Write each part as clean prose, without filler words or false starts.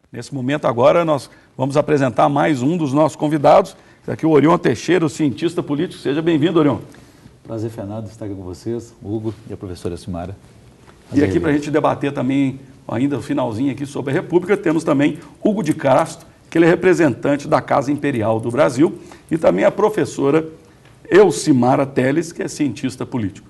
Nesse momento agora nós vamos apresentar mais um dos nossos convidados, aqui o Orion Teixeira, o cientista político. Seja bem-vindo, Orion. Prazer, Fernando, estar aqui com vocês, o Hugo e a professora Simara. E aqui para a gente debater também, ainda no finalzinho aqui sobre a República, temos também Hugo de Castro, que ele é representante da Casa Imperial do Brasil, e também a professora Elcimara Teles, que é cientista político.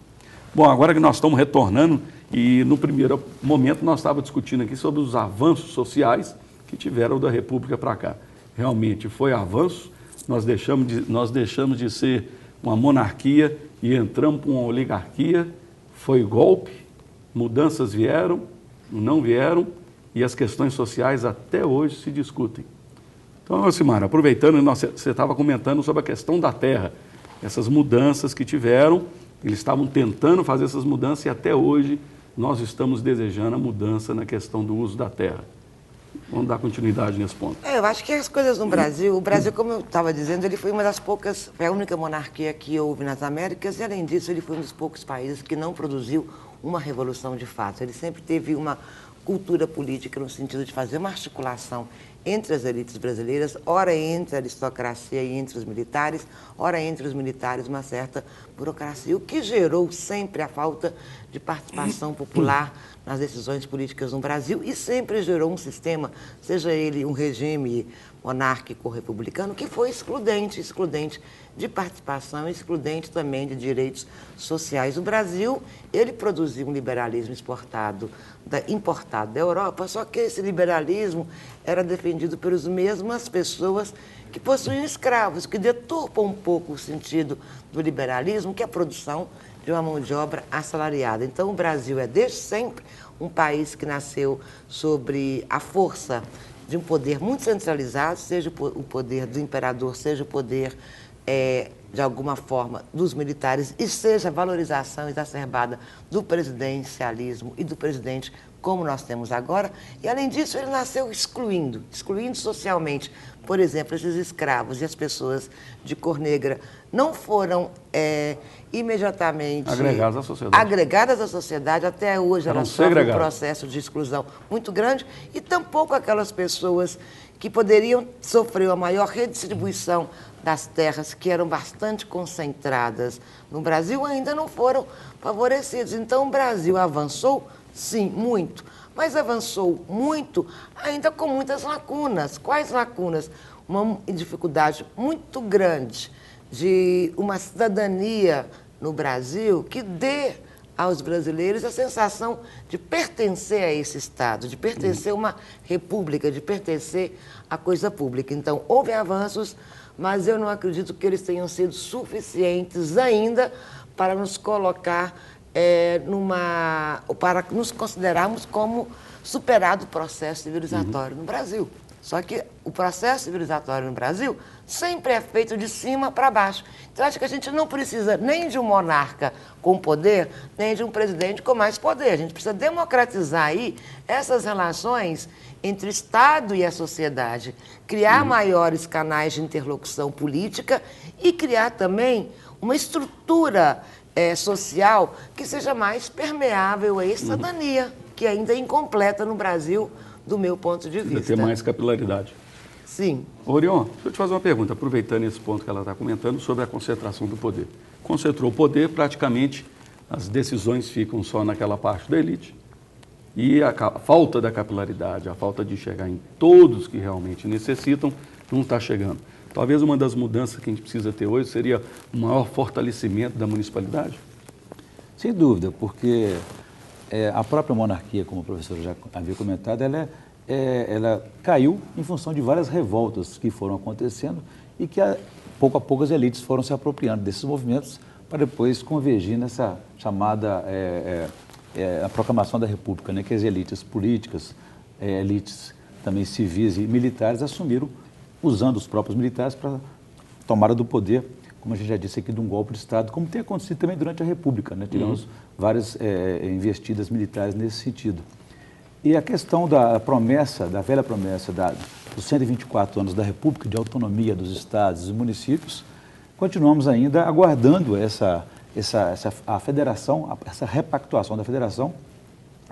Bom, agora que nós estamos retornando, e no primeiro momento nós estávamos discutindo aqui sobre os avanços sociais que tiveram da República para cá. Realmente foi avanço, nós deixamos de ser uma monarquia e entramos para uma oligarquia, foi golpe, mudanças vieram, não vieram, e as questões sociais até hoje se discutem. Então, Simara, aproveitando, você estava comentando sobre a questão da terra, essas mudanças que tiveram, eles estavam tentando fazer essas mudanças e até hoje nós estamos desejando a mudança na questão do uso da terra. Vamos dar continuidade nesse ponto. Eu acho que as coisas no Brasil, o Brasil, como eu estava dizendo, ele foi uma das poucas, foi a única monarquia que houve nas Américas e, além disso, ele foi um dos poucos países que não produziu uma revolução de fato. Ele sempre teve uma cultura política no sentido de fazer uma articulação entre as elites brasileiras, ora entre a aristocracia e entre os militares, ora entre os militares uma certa burocracia, o que gerou sempre a falta de participação popular nas decisões políticas no Brasil e sempre gerou um sistema, seja ele um regime monárquico ou republicano, que foi excludente de participação, excludente também de direitos sociais. O Brasil, ele produziu um liberalismo importado da Europa, só que esse liberalismo era defendido pelas mesmas pessoas que possuíam escravos, que deturpam um pouco o sentido do liberalismo, que é a produção de uma mão de obra assalariada. Então, o Brasil é, desde sempre, um país que nasceu sobre a força de um poder muito centralizado, seja o poder do imperador, seja o poder, de alguma forma, dos militares, e seja a valorização exacerbada do presidencialismo e do presidente, como nós temos agora. E, além disso, ele nasceu excluindo socialmente. Por exemplo, esses escravos e as pessoas de cor negra não foram imediatamente agregadas à sociedade. Até hoje elas sofrem um processo de exclusão muito grande, e tampouco aquelas pessoas que poderiam sofrer uma maior redistribuição das terras, que eram bastante concentradas no Brasil, ainda não foram favorecidos. Então, o Brasil avançou, sim, muito, mas avançou muito ainda com muitas lacunas. Quais lacunas? Uma dificuldade muito grande de uma cidadania no Brasil que dê aos brasileiros a sensação de pertencer a esse Estado, de pertencer a uma república, de pertencer à coisa pública. Então, houve avanços, mas eu não acredito que eles tenham sido suficientes ainda para nos colocar para nos considerarmos como superado o processo civilizatório no Brasil. Só que o processo civilizatório no Brasil sempre é feito de cima para baixo. Então, acho que a gente não precisa nem de um monarca com poder, nem de um presidente com mais poder. A gente precisa democratizar aí essas relações entre o Estado e a sociedade, criar maiores canais de interlocução política e criar também uma estrutura social que seja mais permeável à cidadania, que ainda é incompleta no Brasil, do meu ponto de vista. Ter mais capilaridade. Sim. Orion, deixa eu te fazer uma pergunta, aproveitando esse ponto que ela está comentando sobre a concentração do poder. Concentrou o poder, praticamente as decisões ficam só naquela parte da elite, e a falta da capilaridade, a falta de chegar em todos que realmente necessitam, não está chegando. Talvez uma das mudanças que a gente precisa ter hoje seria um maior fortalecimento da municipalidade? Sem dúvida, porque a própria monarquia, como o professor já havia comentado, ela caiu em função de várias revoltas que foram acontecendo e que, pouco a pouco, as elites foram se apropriando desses movimentos para depois convergir nessa chamada a proclamação da República, né, que as elites políticas, elites também civis e militares assumiram, usando os próprios militares para tomada do poder, como a gente já disse aqui, de um golpe de Estado, como tem acontecido também durante a República, né? Tivemos várias investidas militares nesse sentido. E a questão da promessa, da velha promessa dos 124 anos da República, de autonomia dos estados e municípios, continuamos ainda aguardando a federação, essa repactuação da federação,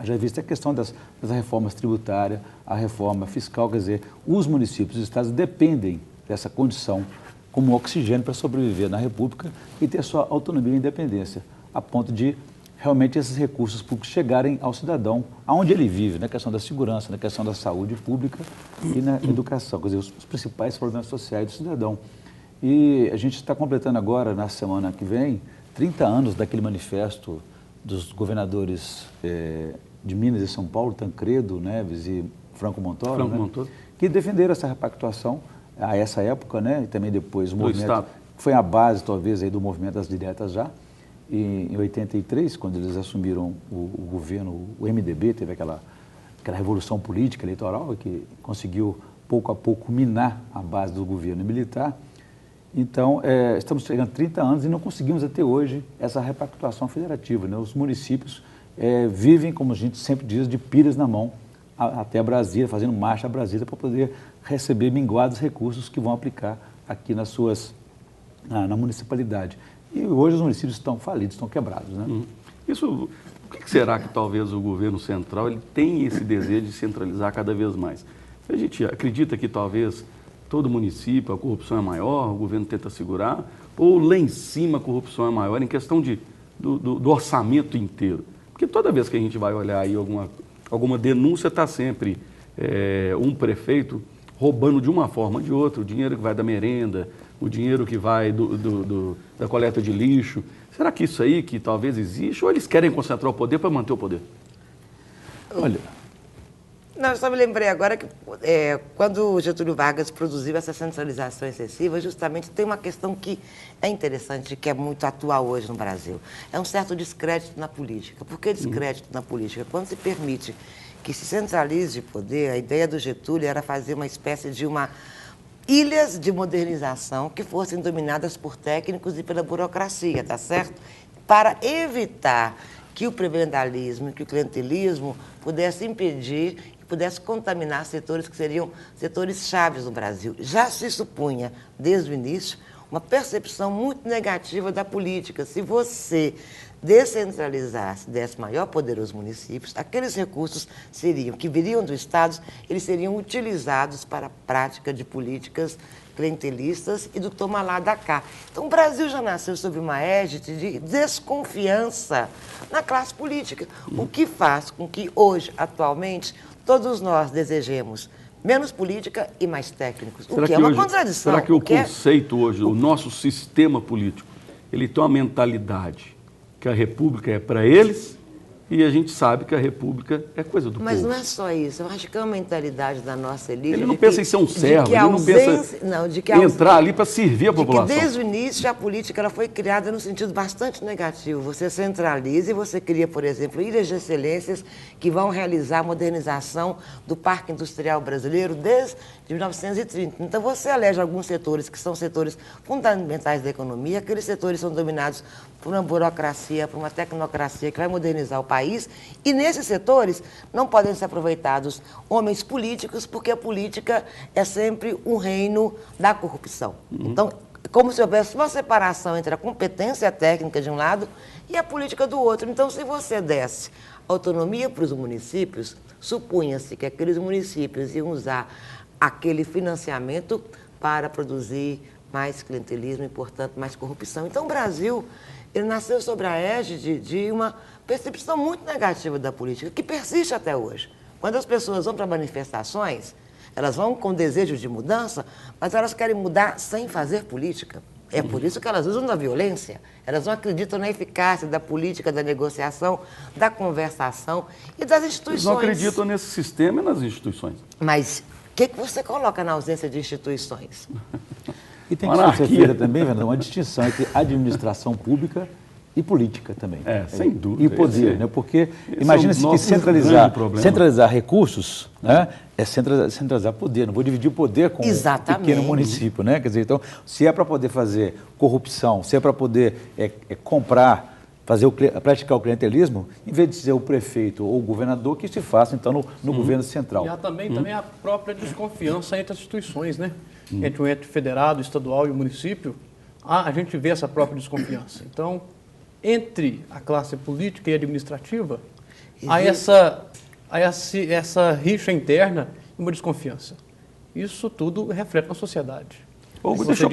Já vista a questão das reformas tributárias, a reforma fiscal, quer dizer, os municípios e os estados dependem dessa condição como oxigênio para sobreviver na República e ter sua autonomia e independência, a ponto de realmente esses recursos públicos chegarem ao cidadão, aonde ele vive, na questão da segurança, na questão da saúde pública e na educação, quer dizer, os principais problemas sociais do cidadão. E a gente está completando agora, na semana que vem, 30 anos daquele manifesto dos governadores de Minas e São Paulo, Tancredo Neves e Franco Montoro, que defenderam essa repactuação a essa época, né, e também depois o movimento, que foi a base, talvez, aí, do movimento das diretas já, e em 83, quando eles assumiram o governo, o MDB, teve aquela revolução política eleitoral que conseguiu, pouco a pouco, minar a base do governo militar. Então, estamos chegando a 30 anos e não conseguimos até hoje essa repactuação federativa, né? Os municípios vivem, como a gente sempre diz, de pilhas na mão até Brasília, fazendo marcha a Brasília para poder receber minguados recursos que vão aplicar aqui na municipalidade. E hoje os municípios estão falidos, estão quebrados, né? Isso, por que será que talvez o governo central ele tem esse desejo de centralizar cada vez mais? A gente acredita que talvez todo município a corrupção é maior, o governo tenta segurar, ou lá em cima a corrupção é maior em questão do orçamento inteiro? Porque toda vez que a gente vai olhar aí alguma denúncia, está sempre um prefeito roubando de uma forma ou de outra, o dinheiro que vai da merenda, o dinheiro que vai da coleta de lixo. Será que isso aí que talvez existe, ou eles querem concentrar o poder para manter o poder? Olha... Não, eu só me lembrei agora que quando o Getúlio Vargas produziu essa centralização excessiva, justamente tem uma questão que é interessante, que é muito atual hoje no Brasil. É um certo descrédito na política. Por que descrédito na política? Quando se permite que se centralize o poder, a ideia do Getúlio era fazer uma espécie de ilhas de modernização que fossem dominadas por técnicos e pela burocracia, tá certo? Para evitar que o prebendalismo, que o clientelismo pudesse impedir, pudesse contaminar setores que seriam setores chaves no Brasil. Já se supunha, desde o início, uma percepção muito negativa da política. Se você descentralizasse, desse maior poder aos municípios, aqueles recursos que viriam do Estado, eles seriam utilizados para a prática de políticas clientelistas e do toma lá da cá. Então, o Brasil já nasceu sob uma égide de desconfiança na classe política, o que faz com que hoje, atualmente, todos nós desejemos menos política e mais técnicos, o que é uma contradição. Será que o conceito hoje, o nosso sistema político, ele tem uma mentalidade que a República é para eles e a gente sabe que a República é coisa do povo? Mas não é só isso, eu acho que é uma mentalidade da nossa elite. Ele não pensa em ser um servo, ele não pensa em entrar ali para servir a população. Que desde o início a política ela foi criada num sentido bastante negativo. Você centraliza e você cria, por exemplo, ilhas de excelências que vão realizar a modernização do parque industrial brasileiro desde 1930. Então você elege alguns setores que são setores fundamentais da economia, aqueles setores são dominados por uma burocracia, por uma tecnocracia que vai modernizar o país, e nesses setores não podem ser aproveitados homens políticos, porque a política é sempre um reino da corrupção. Então, como se houvesse uma separação entre a competência técnica de um lado e a política do outro. Então, se você desse autonomia para os municípios, supunha-se que aqueles municípios iam usar aquele financiamento para produzir mais clientelismo e, portanto, mais corrupção. Então, o Brasil, ele nasceu sobre a égide de uma percepção muito negativa da política, que persiste até hoje. Quando as pessoas vão para manifestações, elas vão com desejo de mudança, mas elas querem mudar sem fazer política. É por isso que elas usam da violência. Elas não acreditam na eficácia da política, da negociação, da conversação e das instituições. Eles não acreditam nesse sistema e nas instituições. Mas o que você coloca na ausência de instituições? E tem que ser feita também, Fernando, uma distinção entre administração pública e política também. Sem dúvida. E poder, né? Porque imagina-se que centralizar recursos, né, é centralizar poder. Não vou dividir o poder com um pequeno município, né? Quer dizer, então, se é para poder fazer corrupção, se é para poder comprar, praticar o clientelismo, em vez de ser o prefeito ou o governador, que se faça, então, no governo central. E há também a própria desconfiança entre as instituições, né? Entre o ente federado, estadual e o município, a gente vê essa própria desconfiança. Então, entre a classe política e administrativa, há essa rixa interna e uma desconfiança. Isso tudo reflete na sociedade. Hugo, deixa eu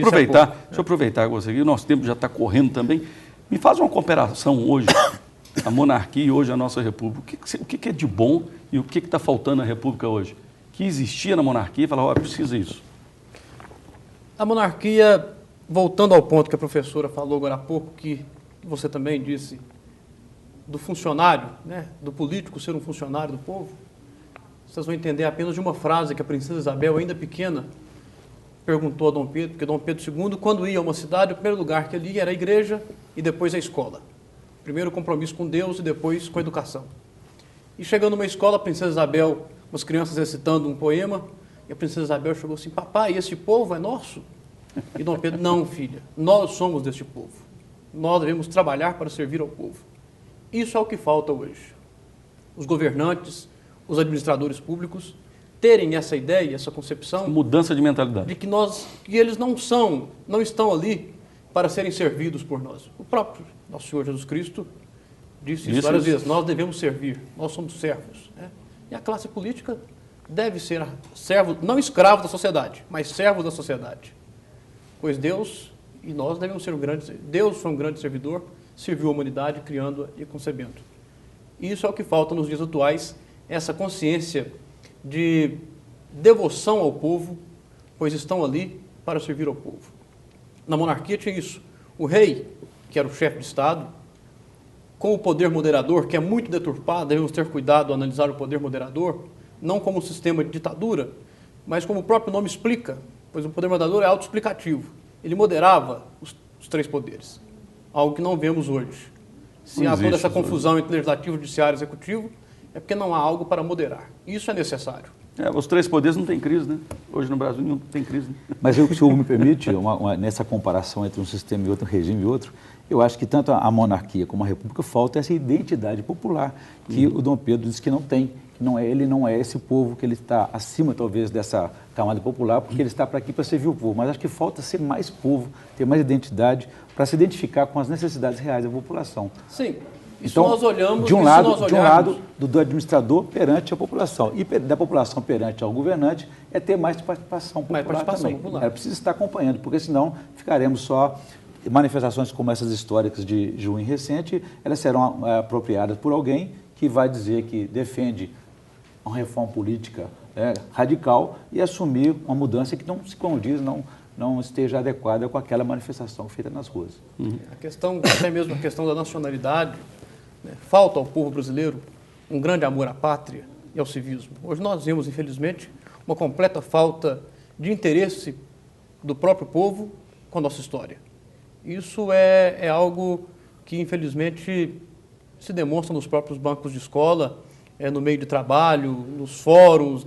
aproveitar com você aqui, o nosso tempo já está correndo também. Me faz uma comparação hoje, a monarquia e hoje a nossa república. O que é de bom e o que está faltando na república hoje? Que existia na monarquia e falava, ó, precisa isso. A monarquia, voltando ao ponto que a professora falou agora há pouco, que você também disse, do funcionário, né, do político ser um funcionário do povo, vocês vão entender apenas de uma frase que a princesa Isabel, ainda pequena, perguntou a Dom Pedro, porque Dom Pedro II, quando ia a uma cidade, o primeiro lugar que ele ia era a igreja e depois a escola. Primeiro o compromisso com Deus e depois com a educação. E chegando numa escola, a princesa Isabel, umas crianças recitando um poema, e a princesa Isabel chegou assim, papai, esse povo é nosso? E Dom Pedro, não, filha, nós somos deste povo. Nós devemos trabalhar para servir ao povo. Isso é o que falta hoje. Os governantes, os administradores públicos, terem essa ideia, essa concepção... Mudança de mentalidade. De que eles não estão ali para serem servidos por nós. O próprio nosso Senhor Jesus Cristo disse isso várias vezes. Nós devemos servir, nós somos servos. Né? E a classe política deve ser servo, não escravo da sociedade, mas servo da sociedade. Pois Deus e nós devemos ser Deus foi um grande servidor, serviu a humanidade criando e concebendo. Isso é o que falta nos dias atuais, essa consciência de devoção ao povo, pois estão ali para servir ao povo. Na monarquia tinha isso. O rei, que era o chefe de Estado, com o poder moderador, que é muito deturpado, devemos ter cuidado ao analisar o poder moderador, não como um sistema de ditadura, mas como o próprio nome explica, pois o poder moderador é autoexplicativo. Ele moderava os três poderes, algo que não vemos hoje. Se há toda essa confusão entre legislativo, judiciário e executivo, é porque não há algo para moderar. Isso é necessário. Os três poderes não tem crise, né? Hoje no Brasil não tem crise. Né? Mas se o senhor me permite, nessa comparação entre um sistema e outro, um regime e outro, eu acho que tanto a monarquia como a república falta essa identidade popular que o Dom Pedro disse que não tem. Ele não é esse povo, que ele está acima talvez dessa camada popular, porque ele está para aqui para servir o povo. Mas acho que falta ser mais povo, ter mais identidade, para se identificar com as necessidades reais da população. Sim. Então, nós olhamos, de um lado do administrador perante a população e da população perante ao governante é ter mais participação popular também. É preciso estar acompanhando, porque senão ficaremos só manifestações como essas históricas de junho recente, elas serão apropriadas por alguém que vai dizer que defende uma reforma política radical e assumir uma mudança que não se condiz, não esteja adequada com aquela manifestação feita nas ruas. A questão, até mesmo a questão da nacionalidade, né? Falta ao povo brasileiro um grande amor à pátria e ao civismo. Hoje nós vemos, infelizmente, uma completa falta de interesse do próprio povo com a nossa história. Isso é algo que, infelizmente, se demonstra nos próprios bancos de escola, no meio de trabalho, nos fóruns,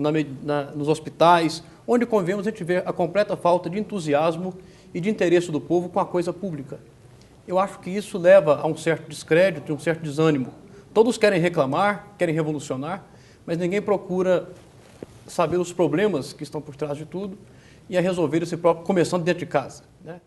nos hospitais, onde convemos a gente ver a completa falta de entusiasmo e de interesse do povo com a coisa pública. Eu acho que isso leva a um certo descrédito e um certo desânimo. Todos querem reclamar, querem revolucionar, mas ninguém procura saber os problemas que estão por trás de tudo e a resolver esse próprio, começando dentro de casa, né?